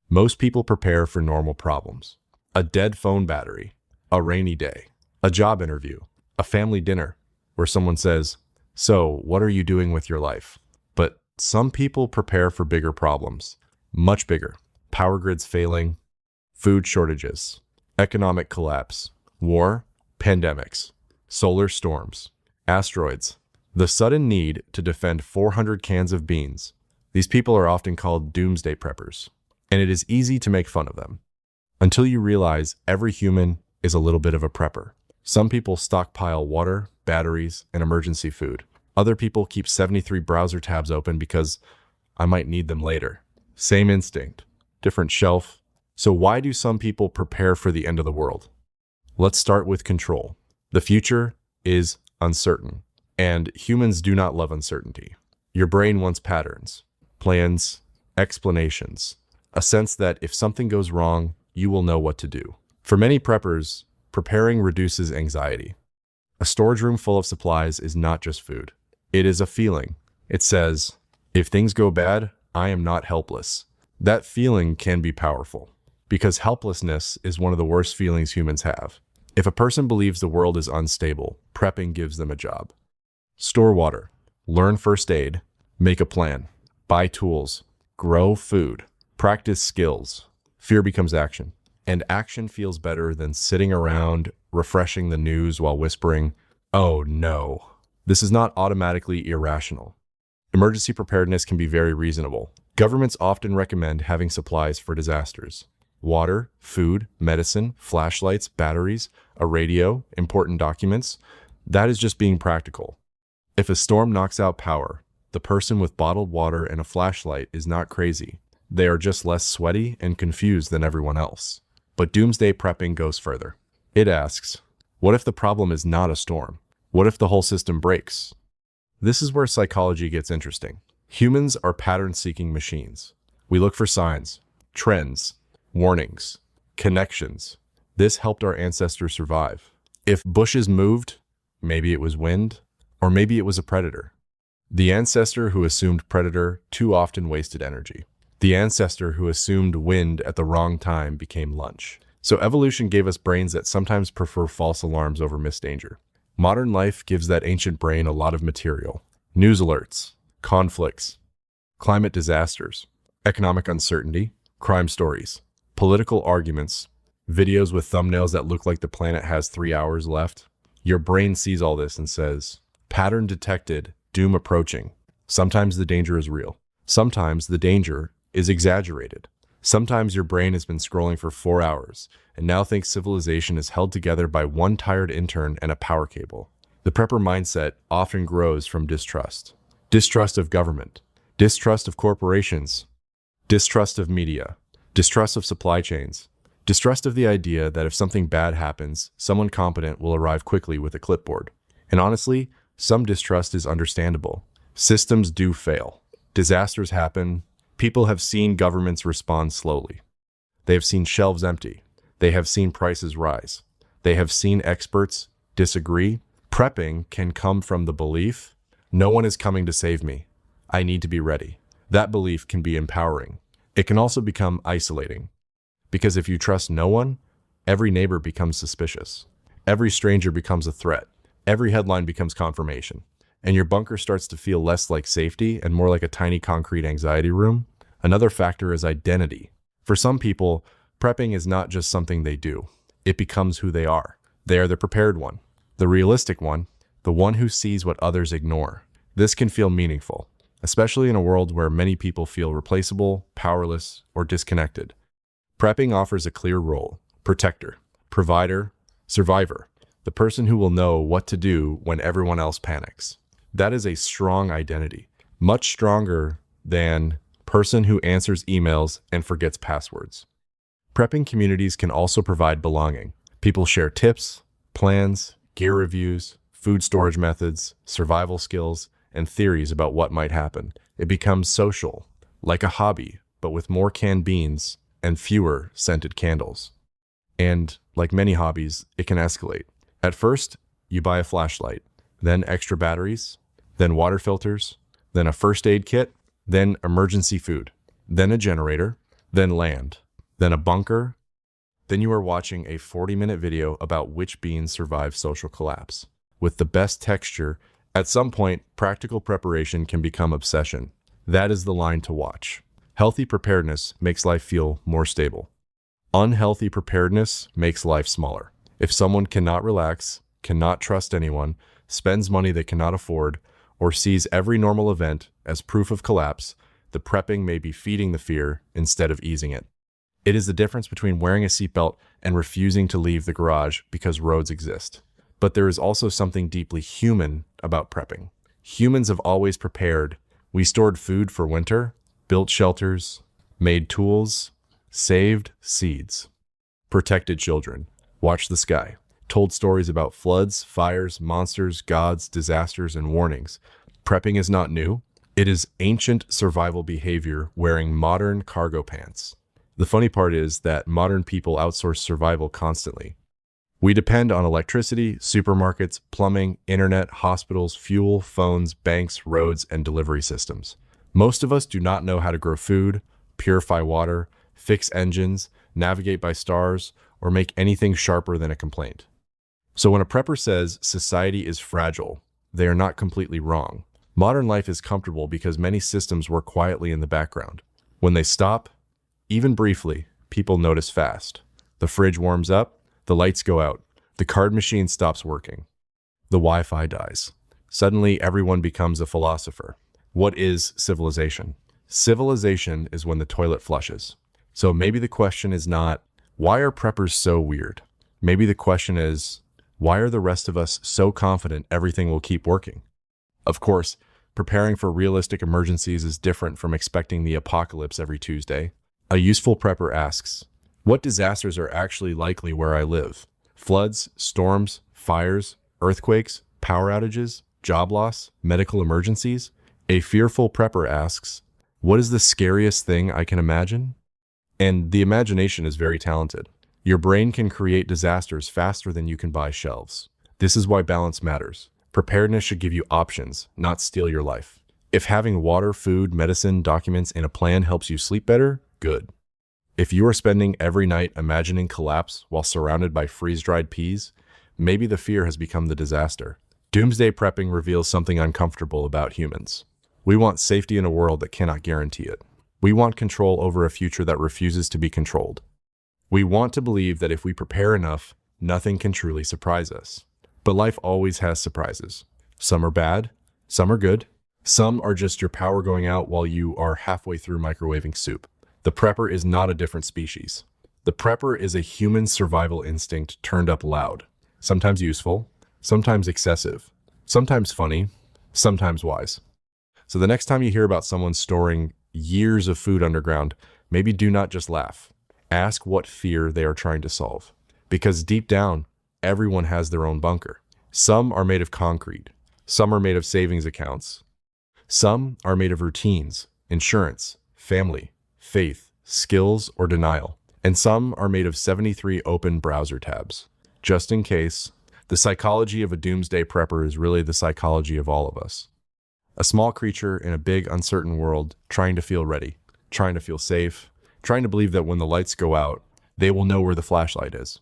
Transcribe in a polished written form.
Most people prepare for normal problems. A dead phone battery, a rainy day, a job interview, a family dinner where someone says, "So, what are you doing with your life?" But some people prepare for bigger problems, much bigger. Power grids failing, food shortages, economic collapse, war, pandemics, solar storms, asteroids, the sudden need to defend 400 cans of beans. These people are often called Doomsday preppers, and it is easy to make fun of them. Until you realize every human is a little bit of a prepper. Some people stockpile water, batteries, and emergency food. Other people keep 73 browser tabs open because I might need them later. Same instinct, different shelf. So why do some people prepare for the end of the world? Let's start with control. The future is uncertain, and humans do not love uncertainty. Your brain wants patterns, plans, explanations, a sense that if something goes wrong, you will know what to do. For many preppers, preparing reduces anxiety. A storage room full of supplies is not just food. It is a feeling. It says, if things go bad, I am not helpless. That feeling can be powerful, because helplessness is one of the worst feelings humans have. If a person believes the world is unstable, prepping gives them a job. Store water, learn first aid, make a plan, buy tools, grow food, practice skills. Fear becomes action, and action feels better than sitting around refreshing the news while whispering, "Oh no." This is not automatically irrational. Emergency preparedness can be very reasonable. Governments often recommend having supplies for disasters. Water, food, medicine, flashlights, batteries, a radio, important documents. That is just being practical. If a storm knocks out power, the person with bottled water and a flashlight is not crazy. They are just less sweaty and confused than everyone else. But doomsday prepping goes further. It asks, what if the problem is not a storm? What if the whole system breaks? This is where psychology gets interesting. Humans are pattern-seeking machines. We look for signs, trends, warnings, connections. This helped our ancestors survive. If bushes moved, maybe it was wind, or maybe it was a predator. The ancestor who assumed predator too often wasted energy. The ancestor who assumed wind at the wrong time became lunch. So evolution gave us brains that sometimes prefer false alarms over missed danger. Modern life gives that ancient brain a lot of material. News alerts, conflicts, climate disasters, economic uncertainty, crime stories, political arguments, videos with thumbnails that look like the planet has 3 hours left. Your brain sees all this and says, pattern detected, doom approaching. Sometimes the danger is real. Sometimes the danger is exaggerated. Sometimes your brain has been scrolling for 4 hours and now thinks civilization is held together by one tired intern and a power cable. The prepper mindset often grows from distrust. Distrust of government, distrust of corporations, distrust of media, distrust of supply chains, distrust of the idea that if something bad happens, someone competent will arrive quickly with a clipboard. And honestly, some distrust is understandable. Systems do fail. Disasters happen. People have seen governments respond slowly. They have seen shelves empty. They have seen prices rise. They have seen experts disagree. Prepping can come from the belief, no one is coming to save me. I need to be ready. That belief can be empowering. It can also become isolating. Because if you trust no one, every neighbor becomes suspicious. Every stranger becomes a threat. Every headline becomes confirmation. And your bunker starts to feel less like safety and more like a tiny concrete anxiety room. Another factor is identity. For some people, prepping is not just something they do. It becomes who they are. They are the prepared one, the realistic one, the one who sees what others ignore. This can feel meaningful, especially in a world where many people feel replaceable, powerless, or disconnected. Prepping offers a clear role: protector, provider, survivor, the person who will know what to do when everyone else panics. That is a strong identity, much stronger than person who answers emails and forgets passwords. Prepping communities can also provide belonging. People share tips, plans, gear reviews, food storage methods, survival skills, and theories about what might happen. It becomes social, like a hobby, but with more canned beans and fewer scented candles. And like many hobbies, it can escalate. At first, you buy a flashlight, then extra batteries, then water filters, then a first aid kit, then emergency food, then a generator, then land, then a bunker, then you are watching a 40-minute video about which beans survive social collapse. With the best texture, at some point, practical preparation can become obsession. That is the line to watch. Healthy preparedness makes life feel more stable. Unhealthy preparedness makes life smaller. If someone cannot relax, cannot trust anyone, spends money they cannot afford, or sees every normal event as proof of collapse, the prepping may be feeding the fear instead of easing it. It is the difference between wearing a seatbelt and refusing to leave the garage because roads exist. But there is also something deeply human about prepping. Humans have always prepared. We stored food for winter, built shelters, made tools, saved seeds, protected children, watched the sky, told stories about floods, fires, monsters, gods, disasters, and warnings. Prepping is not new. It is ancient survival behavior wearing modern cargo pants. The funny part is that modern people outsource survival constantly. We depend on electricity, supermarkets, plumbing, internet, hospitals, fuel, phones, banks, roads, and delivery systems. Most of us do not know how to grow food, purify water, fix engines, navigate by stars, or make anything sharper than a complaint. So when a prepper says society is fragile, they are not completely wrong. Modern life is comfortable because many systems work quietly in the background. When they stop, even briefly, people notice fast. The fridge warms up, the lights go out, the card machine stops working, the Wi-Fi dies. Suddenly, everyone becomes a philosopher. What is civilization? Civilization is when the toilet flushes. So maybe the question is not, why are preppers so weird? Maybe the question is, why are the rest of us so confident everything will keep working? Of course, preparing for realistic emergencies is different from expecting the apocalypse every Tuesday. A useful prepper asks, what disasters are actually likely where I live? Floods, storms, fires, earthquakes, power outages, job loss, medical emergencies? A fearful prepper asks, what is the scariest thing I can imagine? And the imagination is very talented. Your brain can create disasters faster than you can buy shelves. This is why balance matters. Preparedness should give you options, not steal your life. If having water, food, medicine, documents, and a plan helps you sleep better, good. If you are spending every night imagining collapse while surrounded by freeze-dried peas, maybe the fear has become the disaster. Doomsday prepping reveals something uncomfortable about humans. We want safety in a world that cannot guarantee it. We want control over a future that refuses to be controlled. We want to believe that if we prepare enough, nothing can truly surprise us. But life always has surprises. Some are bad, some are good, some are just your power going out while you are halfway through microwaving soup. The prepper is not a different species. The prepper is a human survival instinct turned up loud. Sometimes useful, sometimes excessive, sometimes funny, sometimes wise. So the next time you hear about someone storing years of food underground, maybe do not just laugh. Ask what fear they are trying to solve. Because deep down, everyone has their own bunker. Some are made of concrete. Some are made of savings accounts. Some are made of routines, insurance, family, faith, skills, or denial. And some are made of 73 open browser tabs. Just in case, the psychology of a doomsday prepper is really the psychology of all of us. A small creature in a big, uncertain world trying to feel ready, trying to feel safe, trying to believe that when the lights go out, they will know where the flashlight is.